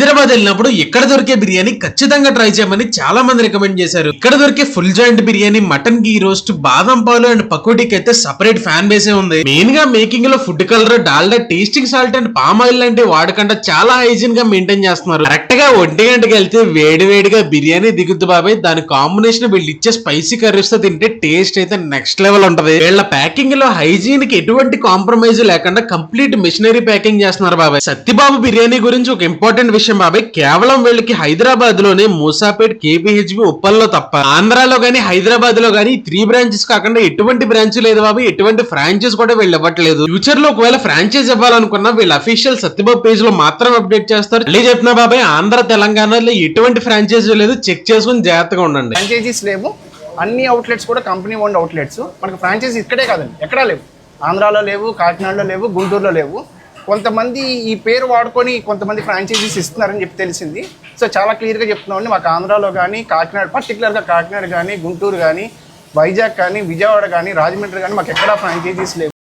హైదరాబాద్ వెళ్ళినప్పుడు ఇక్కడ దొరికే బిర్యానీ ఖచ్చితంగా ట్రై చేయమని చాలా మంది రికమెండ్ చేశారు. ఇక్కడ దొరికే ఫుల్ జాయింట్ బిర్యానీ, మటన్ గీ రోస్ట్, బాదం పాలు అండ్ పకోడీకి అయితే సపరేట్ ఫ్యాన్ బేసే ఉంది. మెయిన్ గా మేకింగ్ లో food colour, Dalda, tasting salt and palm oil లాంటి వాడకుండా చాలా హైజీన్ గా మెయింటైన్ చేస్తున్నారు. కరెక్ట్ గా 1 గంటకి వెళ్తే వేడి వేడిగా బిర్యానీ దిగుద్దు బాబాయ్. దాని కాంబినేషన్ వీళ్ళు ఇచ్చే స్పైసీ కర్రీస్ తో తింటే టేస్ట్ అయితే నెక్స్ట్ లెవెల్ ఉంటది. వీళ్ళ ప్యాకింగ్ లో హైజీన్ కి ఎటువంటి కాంప్రమైజ్ లేకుండా కంప్లీట్ మిషనరీ ప్యాకింగ్ చేస్తున్నారు బాబాయ్. సత్యబాబు బిర్యానీ గురించి ఒక ఇంపార్టెంట్ విషయం బాబాయ్, కేవలం వీళ్ళకి హైదరాబాద్ లోనే మూసాపేట్, కేపీహెచ్బి, ఉప్పల్లో తప్ప ఆంధ్రాలో గానీ హైదరాబాద్ లో గానీ 3 బ్రాంచెస్ కాకుండా ఎటువంటి బ్రాంచ్ లేదు బాబాయ్. ఎటువంటి ఫ్రాంచైజ్ కూడా వీళ్ళు ఇవ్వట్లేదు. ఫ్యూచర్ లో ఒకవేళ ఫ్రాంచైజ్ ఇవ్వాలనుకున్నా వీళ్ళ అఫీషియల్ సత్యబాబు పేజ్ లో మాత్రం అప్డేట్ చేస్తారు. మళ్ళీ చెప్తున్నా బాబాయ్, ఆంధ్ర తెలంగాణలో ఎటువంటి ఫ్రాంచైజ్ లేదు. చెక్ చేసుకుని జాగ్రత్తగా ఉండండి. ఫ్రాంచైజీస్ లేవు, అన్ని అవుట్లెట్స్ కూడా కంపెనీ ఓన్డ్ అవుట్లెట్స్. మనకు ఫ్రాంచైజీ ఇక్కడే కాదండి, ఎక్కడా లేవు. ఆంధ్రాలో లేవు, కాకినాడలో లేవు, గుంటూరులో లేవు. కొంతమంది ఈ పేరు వాడుకొని కొంతమంది ఫ్రాంచైజీస్ ఇస్తున్నారని చెప్పి తెలిసింది. సో చాలా క్లియర్గా చెప్తున్నామండి, మాకు ఆంధ్రాలో కానీ కాకినాడ, పర్టికులర్గా కాకినాడ కానీ, గుంటూరు కానీ, వైజాగ్ కానీ, విజయవాడ కానీ, రాజమండ్రి కానీ మాకు ఎక్కడా ఫ్రాంచైజీస్ లేవు.